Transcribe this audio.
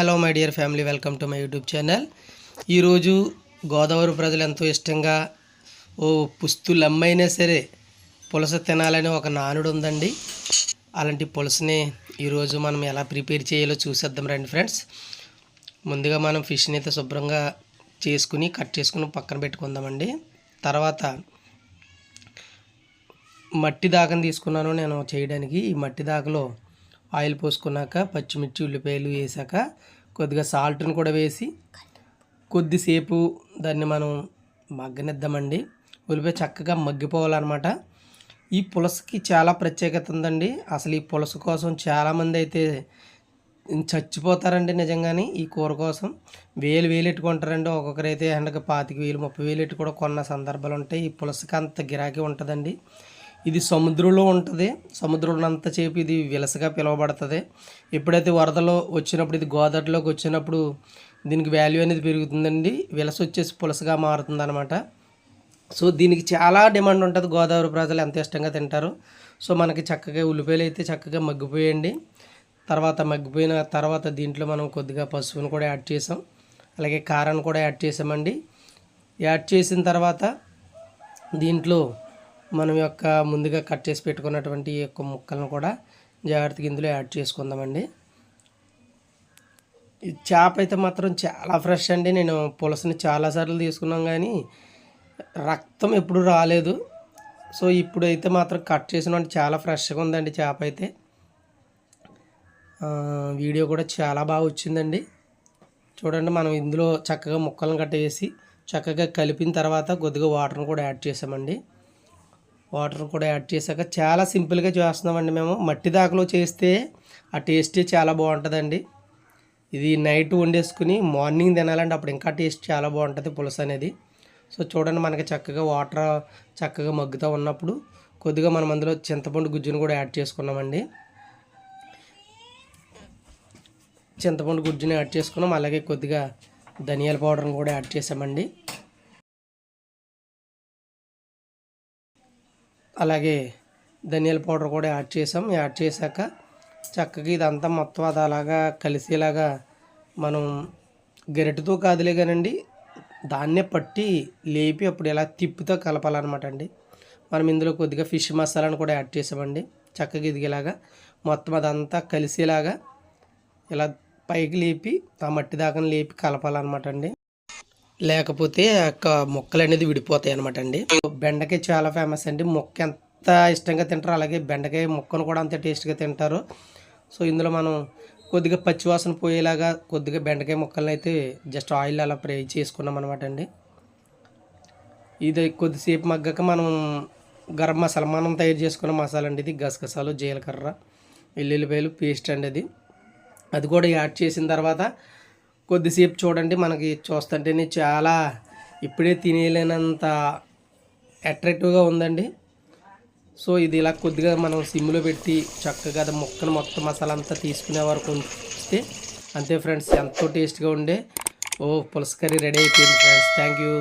Hello my dear family, welcome to my YouTube channel. ఈరోజు గోదావరి ప్రజలు ఎంతో ఇష్టంగా పుస్తులు అమ్మైనా సరే పులస తినాలని ఒక నానుడు ఉందండి. అలాంటి పులసని ఈరోజు మనం ఎలా ప్రిపేర్ చేయాలో చూసేద్దాం రండి ఫ్రెండ్స్. ముందుగా మనం ఫిష్ని అయితే శుభ్రంగా చేసుకుని కట్ చేసుకుని పక్కన పెట్టుకుందామండి. తర్వాత మట్టి దాకని తీసుకున్నాను నేను చేయడానికి. ఈ మట్టి దాకలో ఆయిల్ పోసుకున్నాక పచ్చిమిర్చి ఉల్లిపాయలు వేసాక కొద్దిగా సాల్ట్ని కూడా వేసి కొద్దిసేపు దాన్ని మనం మగ్గనిద్దామండి. ఉల్లిపాయ చక్కగా మగ్గిపోవాలన్నమాట. ఈ పులసకి చాలా ప్రత్యేకత ఉందండి. అసలు ఈ పులస కోసం చాలామంది అయితే చచ్చిపోతారండి నిజంగానే. ఈ కూర కోసం వేలు ఎట్టుకుంటారండి. ఒక్కొక్కరైతే ఎండకు 25,000 30,000 ఎట్టు కూడా కొన్న సందర్భాలు ఉంటాయి. ఈ పులసకి అంత గిరాకీ ఉంటుందండి. ఇది సముద్రంలో ఉంటుంది. సముద్రంలో అంతసేపు ఇది విలసగా పిలువబడుతుంది. ఎప్పుడైతే వరదలో వచ్చినప్పుడు, ఇది గోదావరిలోకి వచ్చినప్పుడు దీనికి వాల్యూ అనేది పెరుగుతుందండి. విలస వచ్చేసి పులసగా మారుతుంది అనమాట. సో దీనికి చాలా డిమాండ్ ఉంటుంది. గోదావరి ప్రజలు ఎంత ఇష్టంగా తింటారు. సో మనకి చక్కగా ఉల్లిపాయలు అయితే చక్కగా మగ్గిపోయండి. మగ్గిపోయిన తర్వాత దీంట్లో మనం కొద్దిగా పసుపును కూడా యాడ్ చేసాం. అలాగే కారాన్ని కూడా యాడ్ చేసామండి. యాడ్ చేసిన తర్వాత దీంట్లో మనం ముందుగా కట్ చేసి పెట్టుకున్నటువంటి ఈ యొక్క ముక్కలను కూడా జాగ్రత్తగా ఇందులో యాడ్ చేసుకుందామండి. ఈ చేప అయితే మాత్రం చాలా ఫ్రెష్ అండి. నేను పులసని చాలాసార్లు తీసుకున్నాం కానీ రక్తం ఎప్పుడు రాలేదు. సో ఇప్పుడైతే మాత్రం కట్ చేసిన చాలా ఫ్రెష్గా ఉందండి చేప అయితే. వీడియో కూడా చాలా బాగా వచ్చిందండి. చూడండి, మనం ఇందులో చక్కగా ముక్కలను కట్ వేసి చక్కగా కలిపిన తర్వాత కొద్దిగా వాటర్ని కూడా యాడ్ చేసామండి. వాటర్ కూడా యాడ్ చేశాక చాలా సింపుల్గా చేస్తున్నామండి మేము. మట్టి దాకలో చేస్తే ఆ టేస్టే చాలా బాగుంటుందండి. ఇది నైట్ వండేసుకుని మార్నింగ్ తినాలండి, అప్పుడు ఇంకా టేస్ట్ చాలా బాగుంటుంది పులుసు అనేది. సో చూడండి, మనకి చక్కగా వాటర్ చక్కగా మగ్గుతూ ఉన్నప్పుడు కొద్దిగా మనం అందులో చింతపండు గుజ్జును కూడా యాడ్ చేసుకున్నామండి. చింతపండు గుజ్జుని యాడ్ చేసుకున్నాం. అలాగే కొద్దిగా ధనియాల పౌడర్ని కూడా యాడ్ చేసామండి. అలాగే ధనియాల పౌడర్ కూడా యాడ్ చేసాం. యాడ్ చేశాక చక్కగా ఇదంతా మొత్తం అది అలాగా కలిసేలాగా మనం గరిటెతో కాదులే కానండి, దాన్నే పట్టి లేపి అప్పుడు ఇలా తిప్పుతో కలపాలన్నమాట అండి. మనం ఇందులో కొద్దిగా ఫిష్ మసాలాను కూడా యాడ్ చేసామండి. చక్కగా ఇదిగేలాగా మొత్తం అదంతా కలిసేలాగా ఇలా పైకి లేపి ఆ మట్టి దాకా లేపి కలపాలన్నమాట అండి. లేకపోతే మొక్కలు అనేది విడిపోతాయి అనమాట అండి. బెండకాయ చాలా ఫేమస్ అండి. మొక్క ఎంత ఇష్టంగా తింటారో అలాగే బెండకాయ మొక్కను కూడా అంత టేస్ట్గా తింటారు. సో ఇందులో మనం కొద్దిగా పచ్చివాసన పోయేలాగా కొద్దిగా బెండకాయ ముక్కలను అయితే జస్ట్ ఆయిల్ అలా ఫ్రై చేసుకున్నాం అనమాట అండి. ఇది కొద్దిసేపు మగ్గాక మనం గరం మసాలా మనం తయారు చేసుకున్న మసాలా అండి. ఇది గసగసాలు, జీలకర్ర, వెల్లుల్లిపాయలు పేస్ట్ అండి. అది కూడా యాడ్ చేసిన తర్వాత కొద్దిసేపు చూడండి, మనకి చూస్తుంటేనే చాలా ఇప్పుడే తినేలేనంత అట్రాక్టివ్గా ఉందండి. సో ఇది ఇలా కొద్దిగా మనం సిమ్లో పెట్టి చక్కగా ముక్కను మొత్తం మసాలా అంతా తీసుకునే వరకు ఉంచితే అంతే ఫ్రెండ్స్, ఎంతో టేస్ట్గా ఉండే పులస కర్రీ రెడీ అయిపోయింది ఫ్రెండ్స్. Thank you.